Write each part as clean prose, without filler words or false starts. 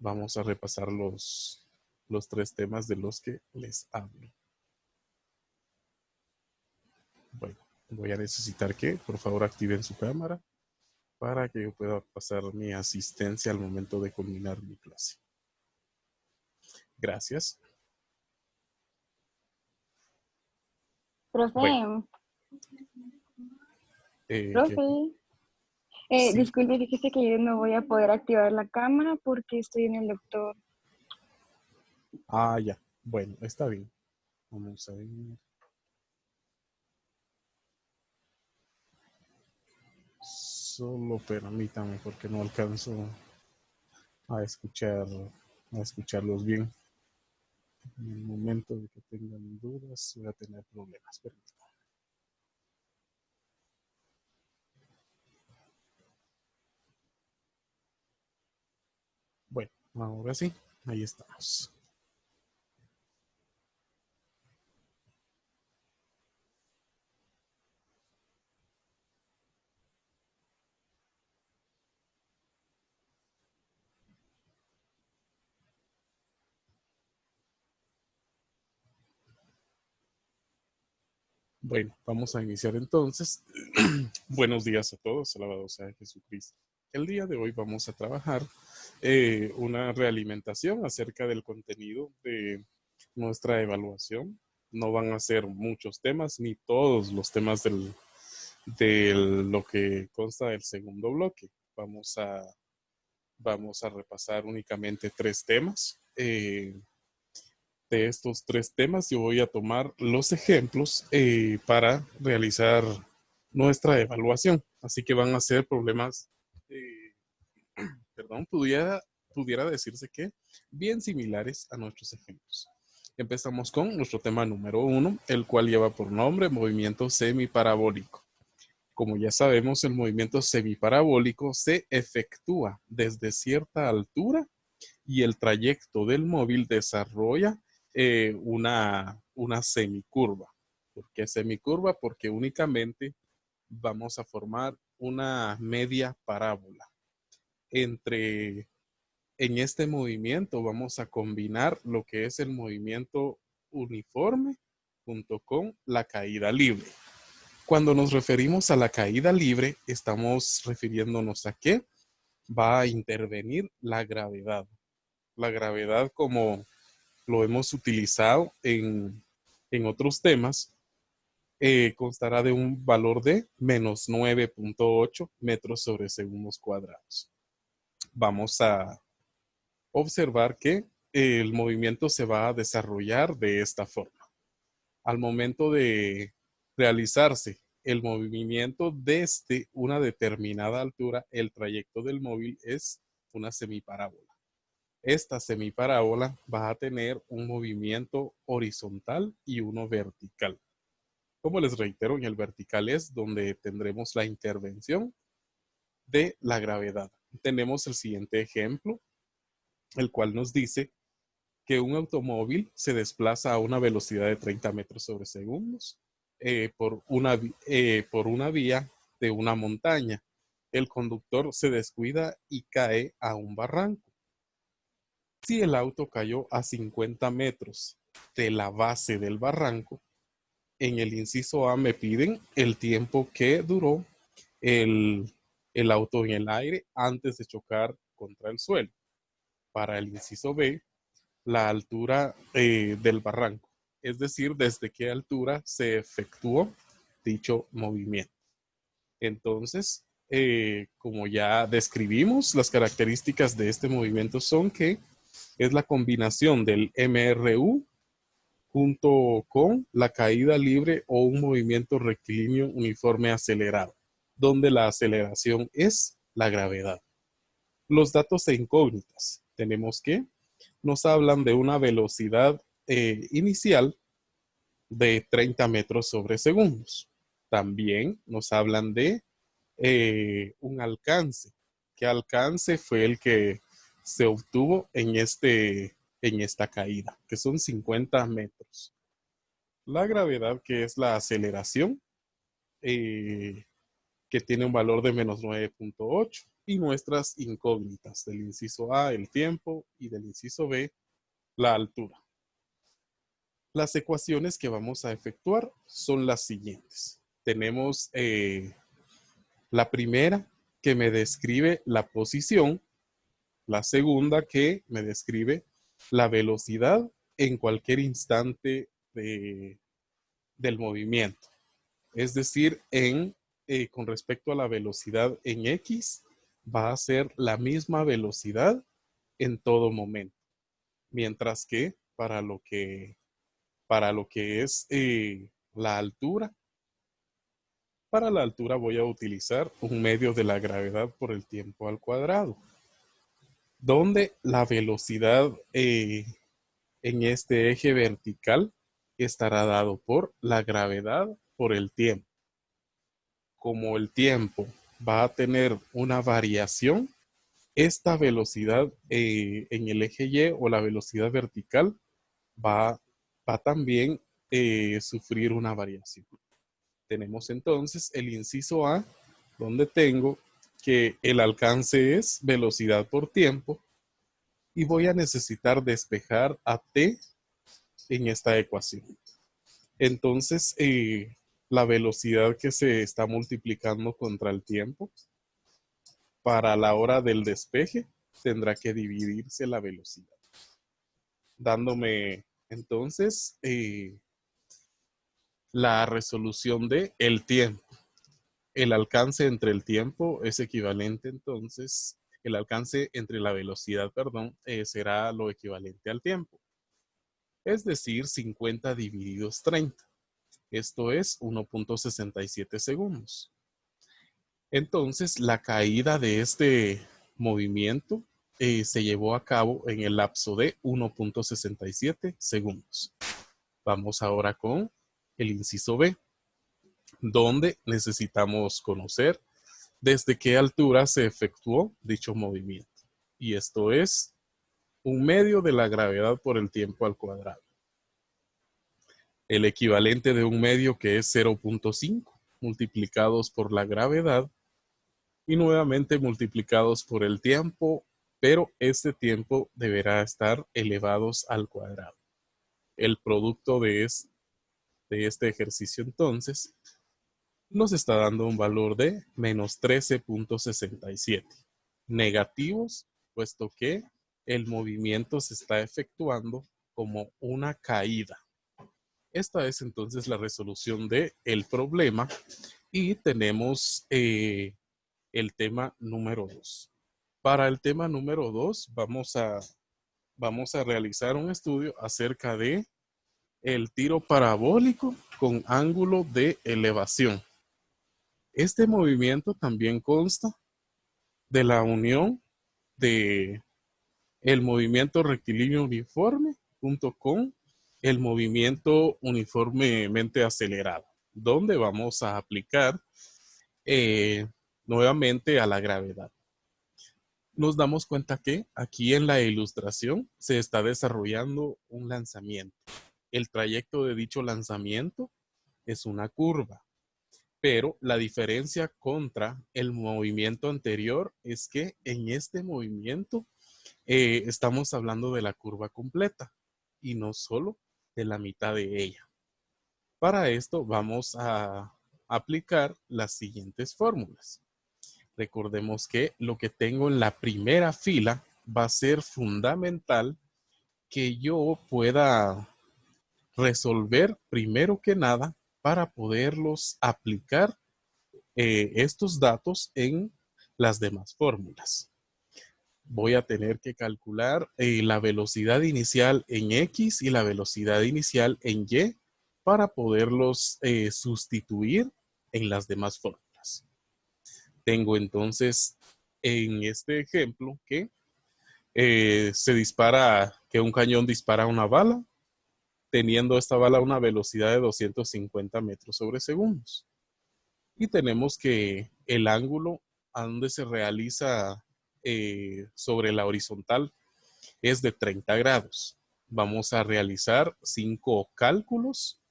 Vamos a repasar los tres temas de los que les hablo. Bueno, voy a necesitar que por favor activen su cámara para que yo pueda pasar mi asistencia al momento de culminar mi clase. Gracias. Profe, Bueno, profe, sí. disculpe, fíjese que yo no voy a poder activar la cámara porque estoy en el doctor. Ah, ya. Bueno, está bien. Vamos a ver. Solo permítame porque no alcanzo a escuchar, a escucharlos bien. En el momento de que tengan dudas, voy a tener problemas. Permítame. Bueno, ahora sí, ahí estamos. Bueno, vamos a iniciar entonces. Buenos días a todos, alabado sea Jesucristo. El día de hoy vamos a trabajar una realimentación acerca del contenido de nuestra evaluación. No van a ser muchos temas, ni todos los temas de lo que consta del segundo bloque. Vamos a repasar únicamente tres temas. De estos tres temas yo voy a tomar los ejemplos para realizar nuestra evaluación. Así que van a ser problemas, perdón, pudiera decirse que bien similares a nuestros ejemplos. Empezamos con nuestro tema número 1, el cual lleva por nombre movimiento semiparabólico. Como ya sabemos, el movimiento semiparabólico se efectúa desde cierta altura y el trayecto del móvil desarrolla una semicurva. ¿Por qué semicurva? Porque únicamente vamos a formar una media parábola. En este movimiento vamos a combinar lo que es el movimiento uniforme junto con la caída libre. Cuando nos referimos a la caída libre, estamos refiriéndonos a que va a intervenir la gravedad. La gravedad, como lo hemos utilizado en otros temas, constará de un valor de menos 9.8 metros sobre segundos cuadrados. Vamos a observar que el movimiento se va a desarrollar de esta forma. Al momento de realizarse el movimiento desde una determinada altura, el trayecto del móvil es una semiparábola. Esta semiparábola va a tener un movimiento horizontal y uno vertical. Como les reitero, en el vertical es donde tendremos la intervención de la gravedad. Tenemos el siguiente ejemplo, el cual nos dice que un automóvil se desplaza a una velocidad de 30 metros sobre segundos por una vía de una montaña. El conductor se descuida y cae a un barranco. Si el auto cayó a 50 metros de la base del barranco, en el inciso A me piden el tiempo que duró el, el auto en el aire antes de chocar contra el suelo. Para el inciso B, la altura del barranco, es decir, desde qué altura se efectuó dicho movimiento. Entonces, como ya describimos, las características de este movimiento son que es la combinación del MRU junto con la caída libre o un movimiento rectilíneo uniforme acelerado, donde la aceleración es la gravedad. Los datos e incógnitas. Tenemos que nos hablan de una velocidad inicial de 30 metros sobre segundos. También nos hablan de un alcance. ¿Qué alcance fue el que se obtuvo en esta caída? Que son 50 metros. La gravedad, que es la aceleración, que tiene un valor de menos 9.8. y nuestras incógnitas del inciso A, el tiempo, y del inciso B, la altura. Las ecuaciones que vamos a efectuar son las siguientes. Tenemos la primera que me describe la posición, la segunda que me describe la velocidad en cualquier instante del movimiento. Es decir, con respecto a la velocidad en X, va a ser la misma velocidad en todo momento. Mientras que para lo que es la altura, para la altura voy a utilizar un medio de la gravedad por el tiempo al cuadrado, donde la velocidad en este eje vertical estará dado por la gravedad por el tiempo. Como el tiempo va a tener una variación, esta velocidad en el eje Y o la velocidad vertical va también sufrir una variación. Tenemos entonces el inciso A, donde tengo que el alcance es velocidad por tiempo y voy a necesitar despejar a T en esta ecuación. Entonces, la velocidad que se está multiplicando contra el tiempo para la hora del despeje tendrá que dividirse la velocidad, dándome entonces la resolución de el tiempo. El alcance entre el tiempo es equivalente entonces, el alcance entre la velocidad, perdón, será lo equivalente al tiempo. Es decir, 50 divididos 30. Esto es 1.67 segundos. Entonces, la caída de este movimiento se llevó a cabo en el lapso de 1.67 segundos. Vamos ahora con el inciso B, donde necesitamos conocer desde qué altura se efectuó dicho movimiento. Y esto es un medio de la gravedad por el tiempo al cuadrado. El equivalente de un medio que es 0.5 multiplicados por la gravedad y nuevamente multiplicados por el tiempo, pero este tiempo deberá estar elevados al cuadrado. El producto de este ejercicio entonces nos está dando un valor de menos 13.67. Negativos, puesto que el movimiento se está efectuando como una caída. Esta es entonces la resolución del problema y tenemos el tema número 2. Para el tema número 2 vamos a realizar un estudio acerca de el tiro parabólico con ángulo de elevación. Este movimiento también consta de la unión de el movimiento rectilíneo uniforme junto con el movimiento uniformemente acelerado, donde vamos a aplicar nuevamente a la gravedad. Nos damos cuenta que aquí en la ilustración se está desarrollando un lanzamiento. El trayecto de dicho lanzamiento es una curva, pero la diferencia contra el movimiento anterior es que en este movimiento estamos hablando de la curva completa y no solo de la mitad de ella. Para esto vamos a aplicar las siguientes fórmulas. Recordemos que lo que tengo en la primera fila va a ser fundamental que yo pueda resolver primero que nada para poderlos aplicar estos datos en las demás fórmulas. Voy a tener que calcular la velocidad inicial en X y la velocidad inicial en Y para poderlos sustituir en las demás fórmulas. Tengo entonces en este ejemplo que que un cañón dispara una bala, teniendo esta bala una velocidad de 250 metros sobre segundos. Y tenemos que el ángulo a donde se realiza sobre la horizontal es de 30 grados. Vamos a realizar 5 cálculos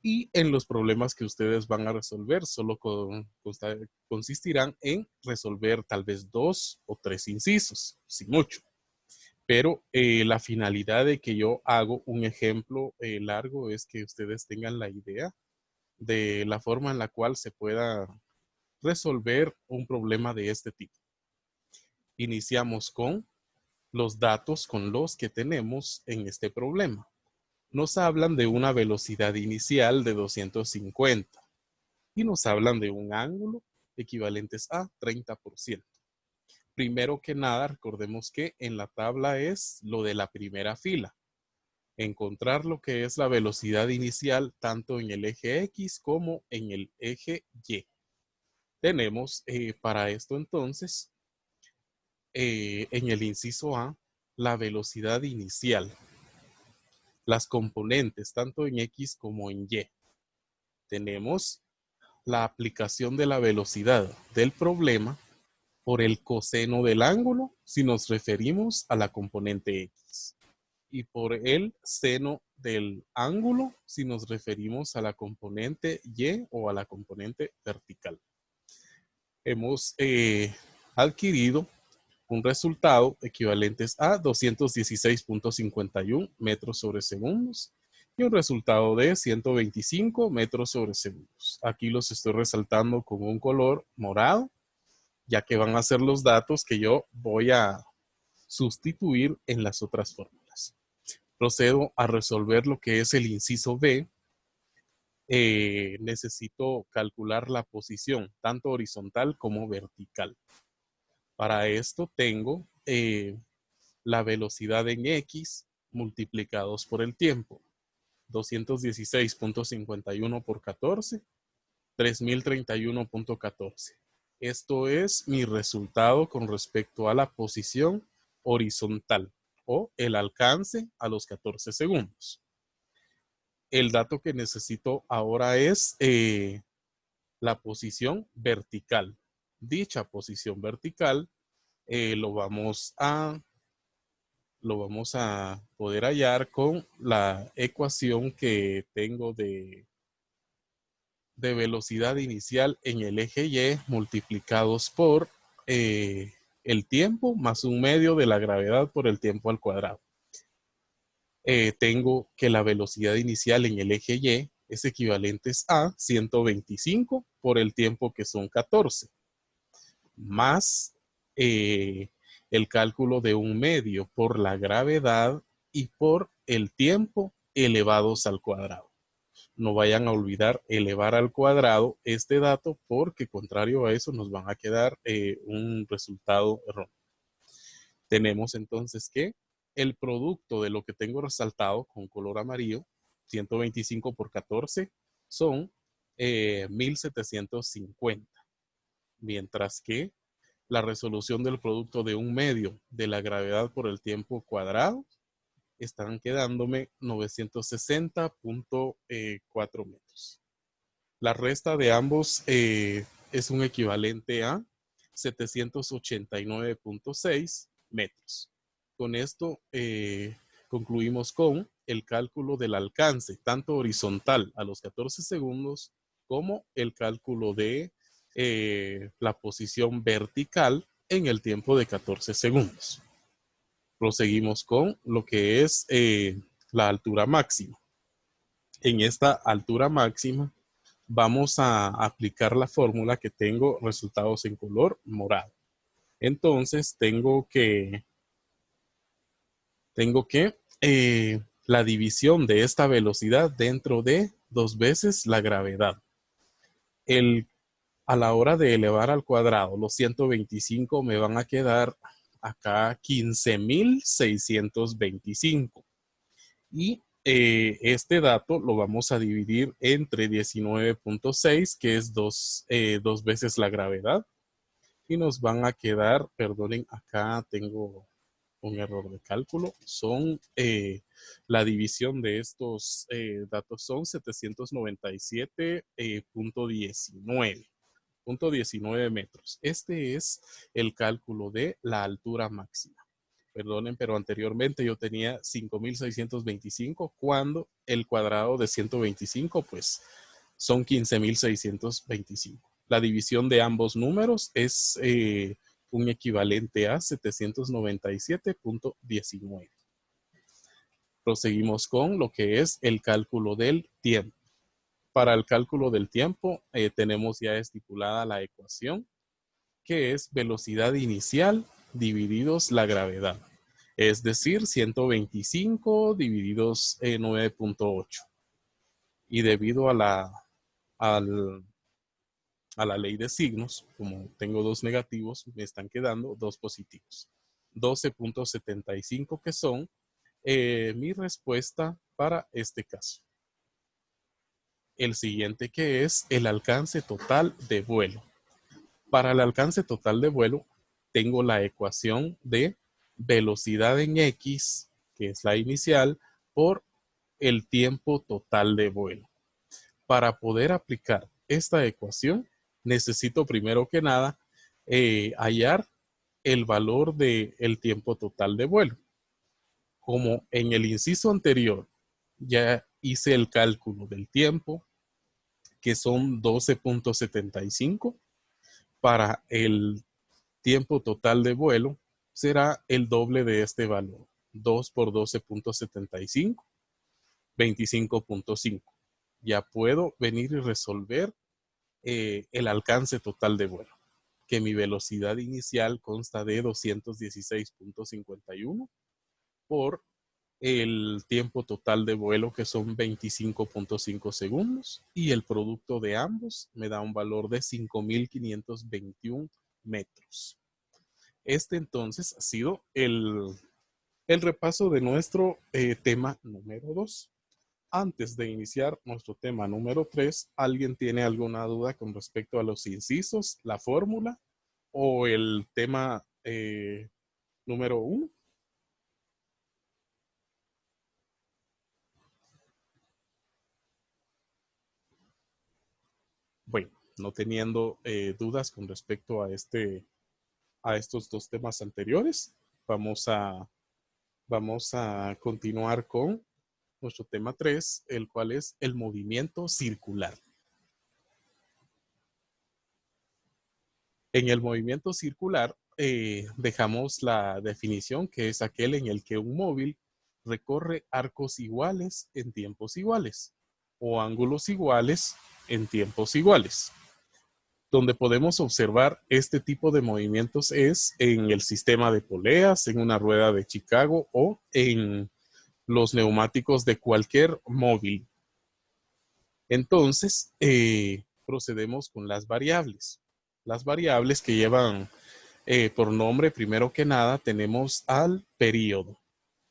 Y en los problemas que ustedes van a resolver, solo consistirán en resolver tal vez 2 o 3 incisos, sin mucho. Pero la finalidad de que yo hago un ejemplo largo es que ustedes tengan la idea de la forma en la cual se pueda resolver un problema de este tipo. Iniciamos con los datos con los que tenemos en este problema. Nos hablan de una velocidad inicial de 250 y nos hablan de un ángulo equivalentes a 30%. Primero que nada, recordemos que en la tabla es lo de la primera fila. Encontrar lo que es la velocidad inicial tanto en el eje X como en el eje Y. Tenemos para esto entonces en el inciso A la velocidad inicial. Las componentes tanto en X como en Y. Tenemos la aplicación de la velocidad del problema por el coseno del ángulo si nos referimos a la componente X y por el seno del ángulo si nos referimos a la componente Y o a la componente vertical. Hemos adquirido un resultado equivalentes a 216.51 metros sobre segundos y un resultado de 125 metros sobre segundos. Aquí los estoy resaltando con un color morado, ya que van a ser los datos que yo voy a sustituir en las otras fórmulas. Procedo a resolver lo que es el inciso B. Necesito calcular la posición, tanto horizontal como vertical. Para esto tengo la velocidad en X multiplicados por el tiempo. 216.51 por 14, 3031.14. Esto es mi resultado con respecto a la posición horizontal o el alcance a los 14 segundos. El dato que necesito ahora es la posición vertical. Dicha posición vertical lo vamos a poder hallar con la ecuación que tengo de velocidad inicial en el eje Y multiplicados por el tiempo más un medio de la gravedad por el tiempo al cuadrado. Tengo que la velocidad inicial en el eje Y es equivalente a 125 por el tiempo que son 14, más el cálculo de un medio por la gravedad y por el tiempo elevados al cuadrado. No vayan a olvidar elevar al cuadrado este dato porque contrario a eso nos van a quedar un resultado erróneo. Tenemos entonces que el producto de lo que tengo resaltado con color amarillo, 125 por 14, son 1750. Mientras que la resolución del producto de un medio de la gravedad por el tiempo cuadrado están quedándome 960.4 metros. La resta de ambos es un equivalente a 789.6 metros. Con esto concluimos con el cálculo del alcance, tanto horizontal a los 14 segundos, como el cálculo de la posición vertical en el tiempo de 14 segundos. Proseguimos con lo que es la altura máxima. En esta altura máxima vamos a aplicar la fórmula que tengo resultados en color morado. Entonces tengo que la división de esta velocidad dentro de 2 veces la gravedad. A la hora de elevar al cuadrado los 125 me van a quedar acá 15.625. Y este dato lo vamos a dividir entre 19.6, que es dos veces la gravedad. Y nos van a quedar, perdonen, acá tengo un error de cálculo. Son la división de estos datos son 797.19 metros. Este es el cálculo de la altura máxima. Perdonen, pero anteriormente yo tenía 5.625 cuando el cuadrado de 125 pues son 15.625. La división de ambos números es un equivalente a 797.19. Proseguimos con lo que es el cálculo del tiempo. Para el cálculo del tiempo tenemos ya estipulada la ecuación, que es velocidad inicial divididos la gravedad. Es decir, 125 divididos 9.8. Y debido a la ley de signos, como tengo dos negativos, me están quedando dos positivos. 12.75 que son mi respuesta para este caso. El siguiente, que es el alcance total de vuelo. Para el alcance total de vuelo, tengo la ecuación de velocidad en X, que es la inicial, por el tiempo total de vuelo. Para poder aplicar esta ecuación, necesito primero que nada hallar el valor del tiempo total de vuelo. Como en el inciso anterior ya hice el cálculo del tiempo, que son 12.75, para el tiempo total de vuelo será el doble de este valor. 2 por 12.75, 25.5. Ya puedo venir y resolver el alcance total de vuelo, que mi velocidad inicial consta de 216.51 por el tiempo total de vuelo, que son 25.5 segundos, y el producto de ambos me da un valor de 5.521 metros. Este entonces ha sido el repaso de nuestro tema número 2. Antes de iniciar nuestro tema número 3, ¿alguien tiene alguna duda con respecto a los incisos, la fórmula o el tema número 1? Bueno, no teniendo dudas con respecto a estos dos temas anteriores, vamos a continuar con nuestro tema 3, el cual es el movimiento circular. En el movimiento circular dejamos la definición, que es aquel en el que un móvil recorre arcos iguales en tiempos iguales o ángulos iguales en tiempos iguales. Donde podemos observar este tipo de movimientos es en el sistema de poleas, en una rueda de Chicago o en los neumáticos de cualquier móvil. Entonces, procedemos con las variables. Las variables que llevan por nombre, primero que nada, tenemos al período.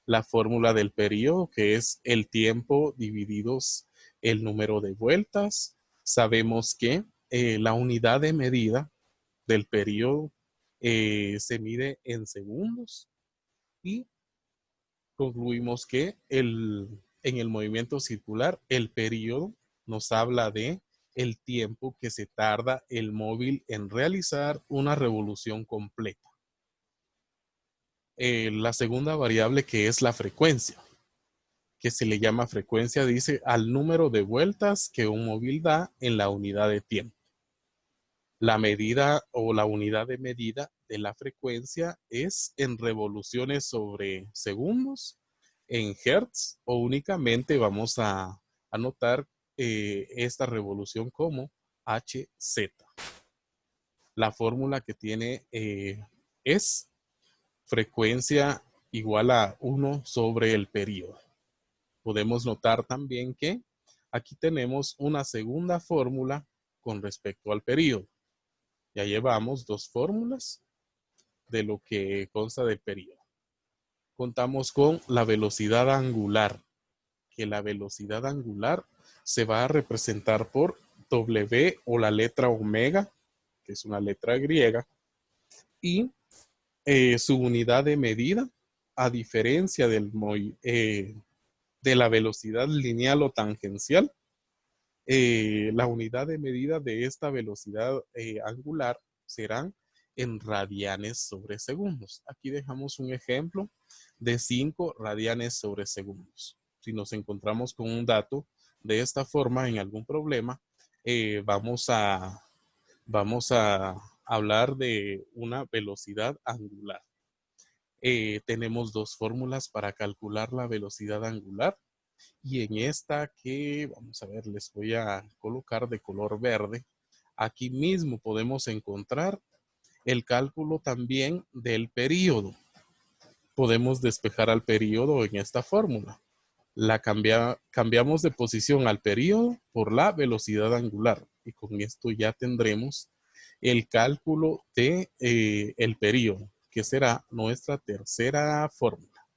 La fórmula del período, que es el tiempo divididos el número de vueltas. Sabemos que la unidad de medida del período se mide en segundos, y concluimos que en el movimiento circular el período nos habla de el tiempo que se tarda el móvil en realizar una revolución completa. La segunda variable, que es la frecuencia, que se le llama frecuencia, dice al número de vueltas que un móvil da en la unidad de tiempo. La medida o la unidad de medida de la frecuencia es en revoluciones sobre segundos, en hertz, o únicamente vamos a anotar esta revolución como Hz. La fórmula que tiene es frecuencia igual a 1 sobre el período. Podemos notar también que aquí tenemos una segunda fórmula con respecto al período. Ya llevamos dos fórmulas de lo que consta del período. Contamos con la velocidad angular, que la velocidad angular se va a representar por W o la letra omega, que es una letra griega, y su unidad de medida, a diferencia de la velocidad lineal o tangencial, la unidad de medida de esta velocidad angular serán en radianes sobre segundos. Aquí dejamos un ejemplo de 5 radianes sobre segundos. Si nos encontramos con un dato de esta forma en algún problema, vamos a hablar de una velocidad angular. Tenemos dos fórmulas para calcular la velocidad angular. Y en esta que, vamos a ver, les voy a colocar de color verde. Aquí mismo podemos encontrar el cálculo también del período. Podemos despejar al período en esta fórmula. Cambiamos de posición al período por la velocidad angular. Y con esto ya tendremos el cálculo de el período, que será nuestra tercera fórmula.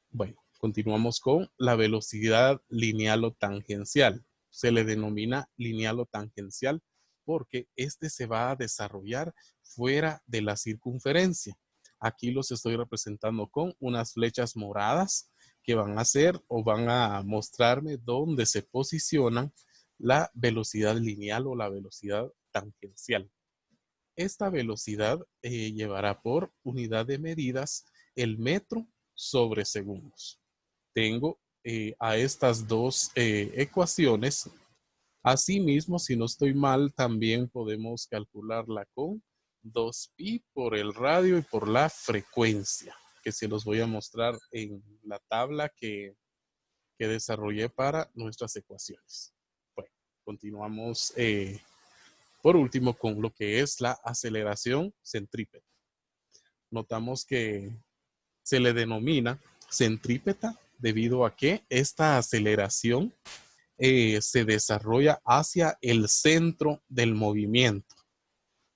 Bueno, continuamos con la velocidad lineal o tangencial. Se le denomina lineal o tangencial porque este se va a desarrollar fuera de la circunferencia. Aquí los estoy representando con unas flechas moradas que van a hacer o van a mostrarme dónde se posicionan la velocidad lineal o la velocidad tangencial. Esta velocidad llevará por unidad de medidas el metro sobre segundos. Tengo a estas dos ecuaciones. Asimismo, si no estoy mal, también podemos calcularla con 2pi por el radio y por la frecuencia, que se los voy a mostrar en la tabla que desarrollé para nuestras ecuaciones. Bueno, continuamos por último con lo que es la aceleración centrípeta. Notamos que se le denomina centrípeta debido a que esta aceleración se desarrolla hacia el centro del movimiento.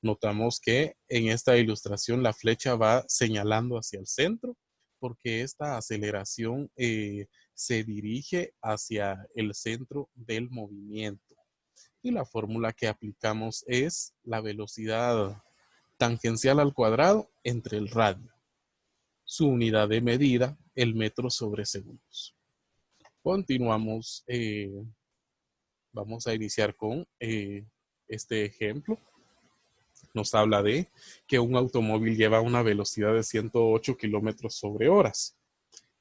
Notamos que en esta ilustración la flecha va señalando hacia el centro porque esta aceleración se dirige hacia el centro del movimiento. Y la fórmula que aplicamos es la velocidad tangencial al cuadrado entre el radio. Su unidad de medida, el metro sobre segundos. Continuamos. Vamos a iniciar con este ejemplo. Nos habla de que un automóvil lleva una velocidad de 108 kilómetros sobre horas,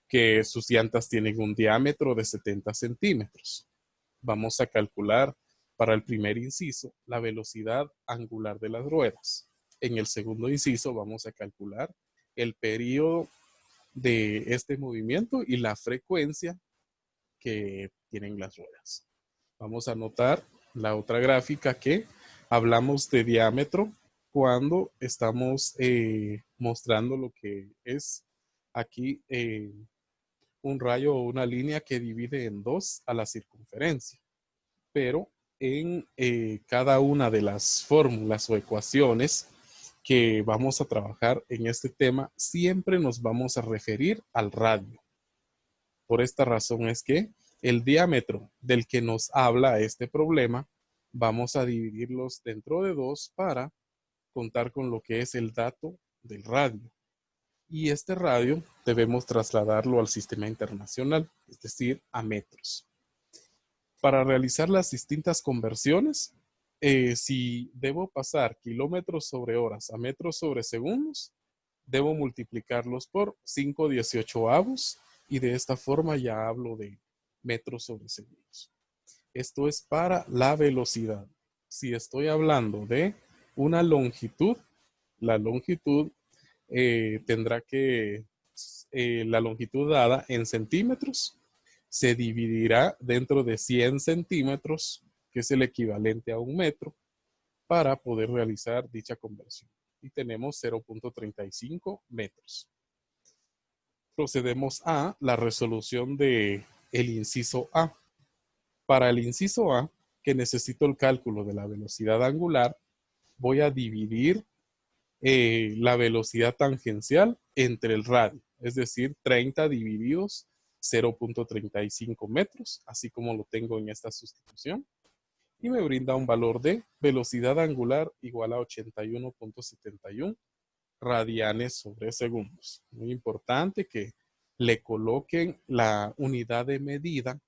que sus llantas tienen un diámetro de 70 centímetros. Vamos a calcular para el primer inciso la velocidad angular de las ruedas. En el segundo inciso vamos a calcular el periodo de este movimiento y la frecuencia que tienen las ruedas. Vamos a notar la otra gráfica que hablamos de diámetro cuando estamos mostrando lo que es aquí un rayo o una línea que divide en dos a la circunferencia. Pero en cada una de las fórmulas o ecuaciones que vamos a trabajar en este tema, siempre nos vamos a referir al radio. Por esta razón es que el diámetro del que nos habla este problema, vamos a dividirlos dentro de dos para contar con lo que es el dato del radio. Y este radio debemos trasladarlo al sistema internacional, es decir, a metros. Para realizar las distintas conversiones, si debo pasar kilómetros sobre horas a metros sobre segundos, debo multiplicarlos por 5/18 y de esta forma ya hablo de metros sobre segundos. Esto es para la velocidad. Si estoy hablando de una longitud, la longitud tendrá que, la longitud dada en centímetros se dividirá dentro de 100 centímetros, que es el equivalente a un metro, para poder realizar dicha conversión. Y tenemos 0.35 metros. Procedemos a la resolución del inciso A. Para el inciso A, que necesito el cálculo de la velocidad angular, voy a dividir la velocidad tangencial entre el radio, es decir, 30 divididos 0.35 metros, así como lo tengo en esta sustitución, y me brinda un valor de velocidad angular igual a 81.71 radianes sobre segundos. Muy importante que le coloquen la unidad de medida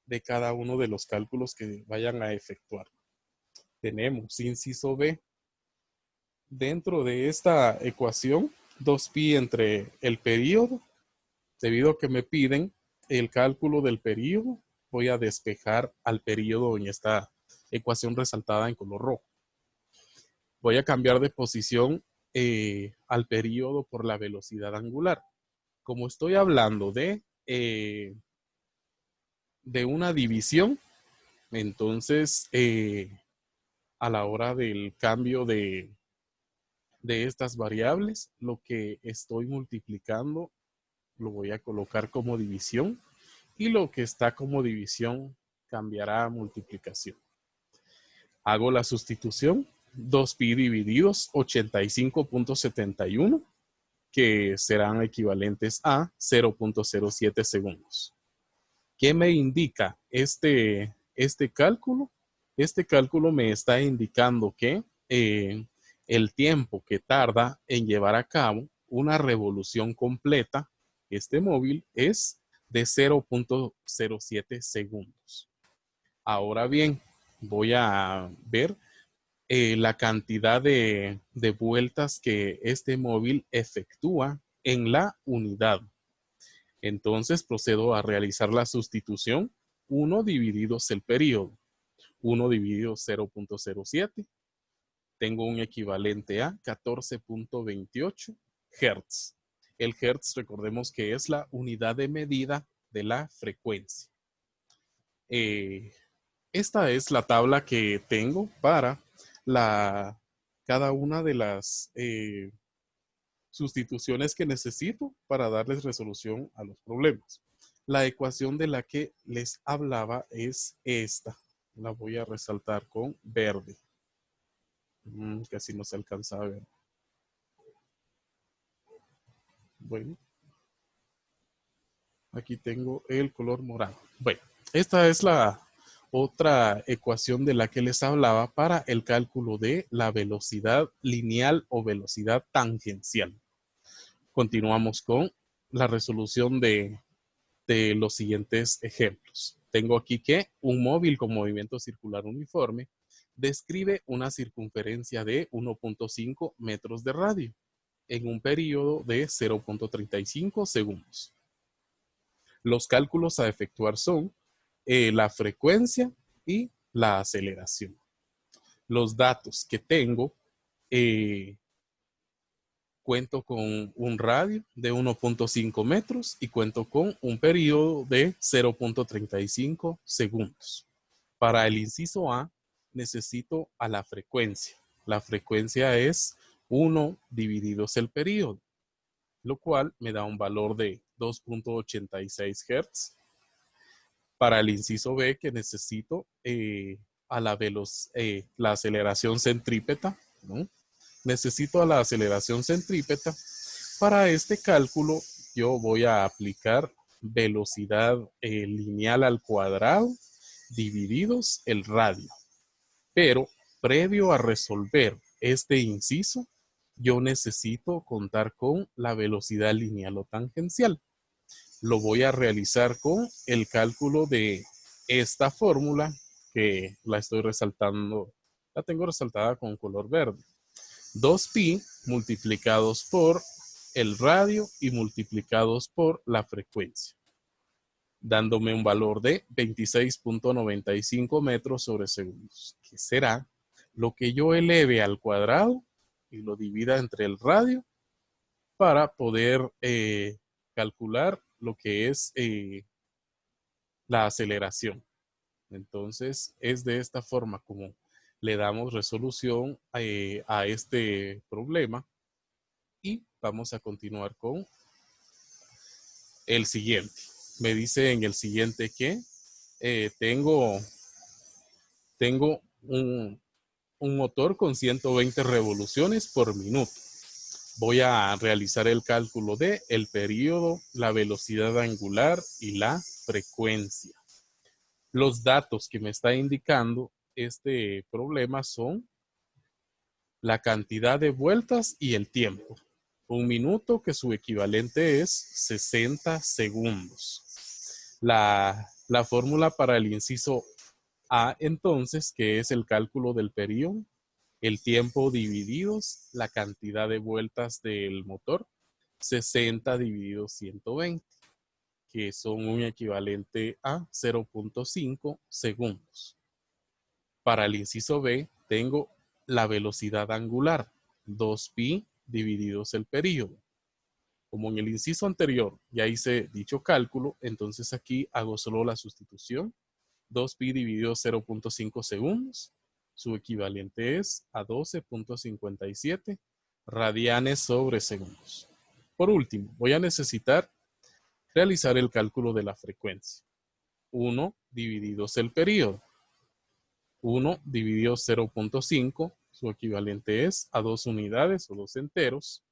de cada uno de los cálculos que vayan a efectuar. Tenemos inciso B. dentro de esta ecuación, 2pi entre el período, debido a que me piden el cálculo del período, voy a despejar al período en esta ecuación resaltada en color rojo. Voy a cambiar de posición al período por la velocidad angular. Como estoy hablando de una división, entonces a la hora del cambio de estas variables, lo que estoy multiplicando lo voy a colocar como división y lo que está como división cambiará a multiplicación. Hago la sustitución, 2pi divididos 85.71, que serán equivalentes a 0.07 segundos. ¿Qué me indica este cálculo? Este cálculo me está indicando que el tiempo que tarda en llevar a cabo una revolución completa, este móvil, es de 0.07 segundos. Ahora bien, voy a ver la cantidad de vueltas que este móvil efectúa en la unidad. Entonces procedo a realizar la sustitución. 1 divididos el periodo. 1 dividido 0.07. Tengo un equivalente a 14.28 Hz. El Hertz, recordemos que es la unidad de medida de la frecuencia. Esta es la tabla que tengo para cada una de las sustituciones que necesito para darles resolución a los problemas. La ecuación de la que les hablaba es esta. La voy a resaltar con verde. Casi no se alcanza a ver. Bueno. Aquí tengo el color morado. Bueno, esta es la otra ecuación de la que les hablaba para el cálculo de la velocidad lineal o velocidad tangencial. Continuamos con la resolución de los siguientes ejemplos. Tengo aquí que un móvil con movimiento circular uniforme describe una circunferencia de 1.5 metros de radio en un periodo de 0.35 segundos. Los cálculos a efectuar son la frecuencia y la aceleración. Los datos que tengo, cuento con un radio de 1.5 metros y cuento con un periodo de 0.35 segundos. Para el inciso A, necesito a la frecuencia. La frecuencia es 1 divididos el periodo, lo cual me da un valor de 2.86 Hz. Para el inciso B, que necesito a la aceleración centrípeta, ¿no? Necesito a la aceleración centrípeta. Para este cálculo, yo voy a aplicar velocidad lineal al cuadrado divididos el radio. Pero previo a resolver este inciso, yo necesito contar con la velocidad lineal o tangencial. Lo voy a realizar con el cálculo de esta fórmula que la estoy resaltando, la tengo resaltada con color verde. 2pi multiplicados por el radio y multiplicados por la frecuencia, dándome un valor de 26.95 metros sobre segundos, que será lo que yo eleve al cuadrado y lo divida entre el radio para poder calcular lo que es la aceleración. Entonces, es de esta forma como le damos resolución a este problema y vamos a continuar con el siguiente. Me dice en el siguiente que tengo un motor con 120 revoluciones por minuto. Voy a realizar el cálculo de el periodo, la velocidad angular y la frecuencia. Los datos que me está indicando este problema son la cantidad de vueltas y el tiempo. Un minuto, que su equivalente es 60 segundos. La fórmula para el inciso A, entonces, que es el cálculo del periodo, El tiempo divididos la cantidad de vueltas del motor, 60 dividido 120, que son un equivalente a 0.5 segundos. Para el inciso B, tengo la velocidad angular, 2pi divididos el período. Como en el inciso anterior ya hice dicho cálculo, entonces aquí hago solo la sustitución. 2pi dividido 0.5 segundos, su equivalente es a 12.57 radianes sobre segundos. Por último, voy a necesitar realizar el cálculo de la frecuencia. 1 divididos el período. 1 dividido 0.5, su equivalente es a 2 unidades o 2 enteros.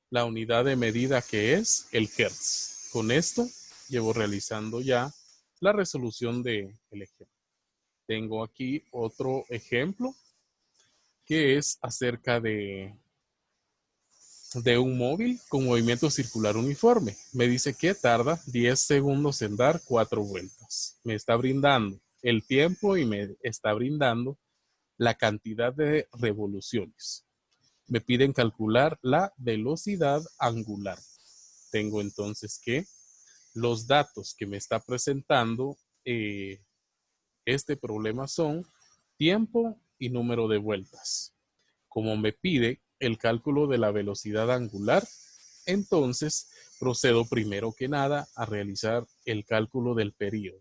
La unidad de medida que es el hertz. Con esto llevo realizando ya la resolución del ejemplo. Tengo aquí otro ejemplo que es acerca de un móvil con movimiento circular uniforme. Me dice que tarda 10 segundos en dar 4 vueltas. Me está brindando el tiempo y me está brindando la cantidad de revoluciones. Me piden calcular la velocidad angular. Tengo entonces que los datos que me está presentando este problema son tiempo y número de vueltas. Como me pide el cálculo de la velocidad angular, entonces procedo primero que nada a realizar el cálculo del periodo.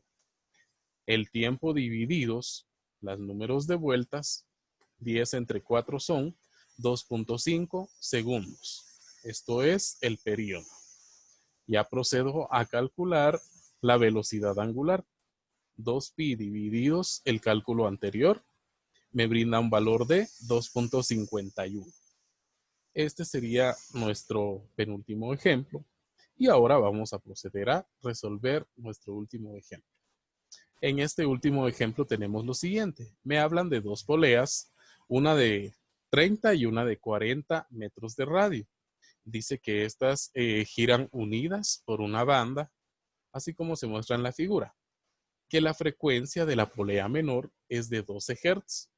El tiempo divididos los números de vueltas, 10 entre 4 son 2.5 segundos. Esto es el periodo. Ya procedo a calcular la velocidad angular. 2pi divididos el cálculo anterior me brinda un valor de 2.51. Este sería nuestro penúltimo ejemplo. Y ahora vamos a proceder a resolver nuestro último ejemplo. En este último ejemplo tenemos lo siguiente. Me hablan de dos poleas, una de 30 y una de 40 metros de radio. Dice que estas giran unidas por una banda, así como se muestra en la figura. Que la frecuencia de la polea menor es de 12 Hz.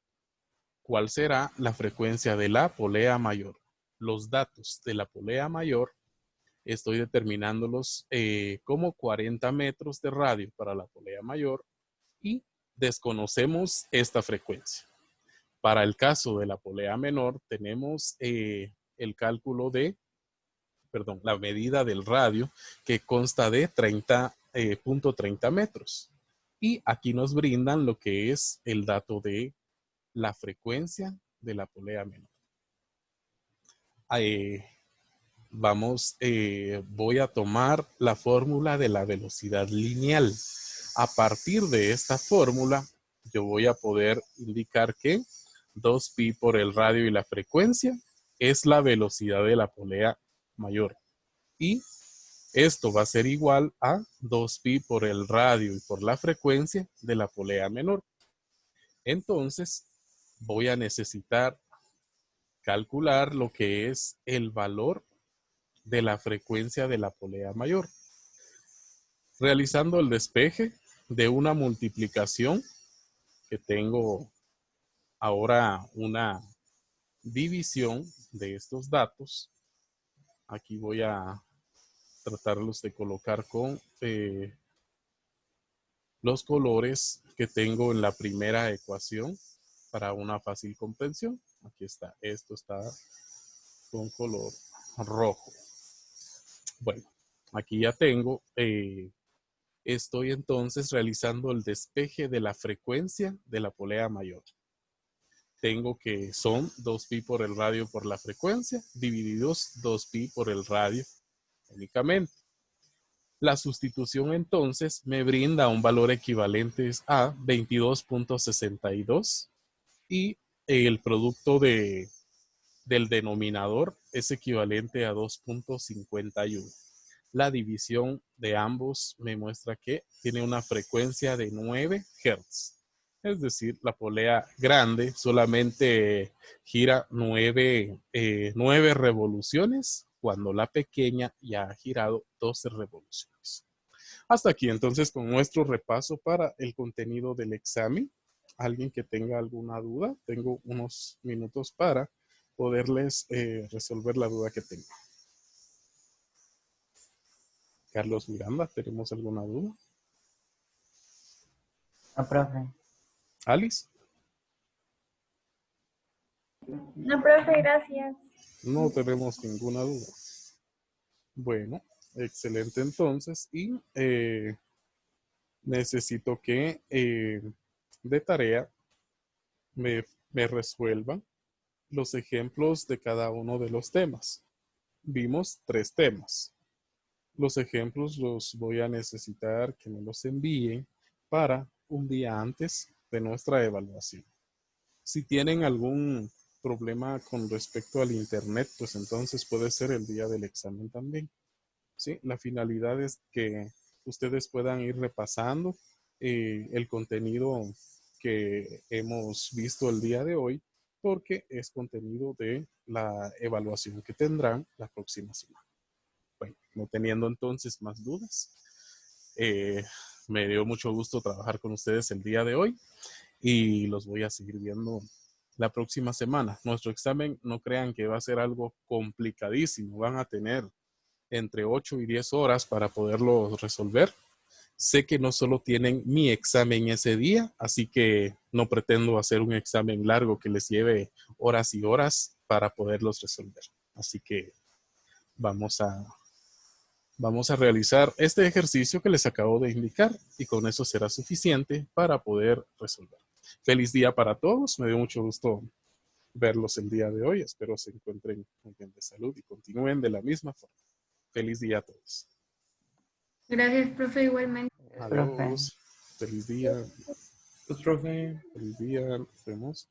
¿Cuál será la frecuencia de la polea mayor? Los datos de la polea mayor estoy determinándolos como 40 metros de radio para la polea mayor y desconocemos esta frecuencia. Para el caso de la polea menor tenemos el cálculo de, la medida del radio que consta de 30.30 metros. Y aquí nos brindan lo que es el dato de la frecuencia de la polea menor. Voy a tomar la fórmula de la velocidad lineal. A partir de esta fórmula, yo voy a poder indicar que 2pi por el radio y la frecuencia es la velocidad de la polea mayor. Y esto va a ser igual a 2pi por el radio y por la frecuencia de la polea menor. Entonces, voy a necesitar calcular lo que es el valor de la frecuencia de la polea mayor. Realizando el despeje de una multiplicación, que tengo ahora una división de estos datos. Aquí voy a tratarlos de colocar con los colores que tengo en la primera ecuación para una fácil comprensión. Aquí está, esto está con color rojo. Bueno, aquí ya tengo, estoy entonces realizando el despeje de la frecuencia de la polea mayor. Tengo que son 2pi por el radio por la frecuencia, divididos 2pi por el radio únicamente. La sustitución entonces me brinda un valor equivalente a 22.62 y el producto del denominador es equivalente a 2.51. La división de ambos me muestra que tiene una frecuencia de 9 Hz. Es decir, la polea grande solamente gira 9 revoluciones, cuando la pequeña ya ha girado 12 revoluciones. Hasta aquí entonces con nuestro repaso para el contenido del examen. alguien que tenga alguna duda, tengo unos minutos para poderles resolver la duda que tenga. Carlos Miranda, ¿tenemos alguna duda? No, profe. Alice, No, profe, gracias. no tenemos ninguna duda. Bueno, excelente entonces. Y necesito que de tarea me resuelvan los ejemplos de cada uno de los temas. Vimos 3 temas. Los ejemplos los voy a necesitar que me los envíen para un día antes de nuestra evaluación. Si tienen algún problema con respecto al internet, pues entonces puede ser el día del examen también. ¿Sí? La finalidad es que ustedes puedan ir repasando el contenido que hemos visto el día de hoy, porque es contenido de la evaluación que tendrán la próxima semana. Bueno, no teniendo entonces más dudas, me dio mucho gusto trabajar con ustedes el día de hoy y los voy a seguir viendo la próxima semana. Nuestro examen, no crean que va a ser algo complicadísimo, van a tener entre 8 y 10 horas para poderlo resolver. Sé que no solo tienen mi examen ese día, así que no pretendo hacer un examen largo que les lleve horas y horas para poderlos resolver. Así que vamos a realizar este ejercicio que les acabo de indicar y con eso será suficiente para poder resolver. Feliz día para todos. Me dio mucho gusto verlos el día de hoy. Espero se encuentren muy bien de salud y continúen de la misma forma. Feliz día a todos. Gracias, profe, igualmente. Profe. Adiós. Feliz día. Pues, profe. Feliz día. Nos vemos.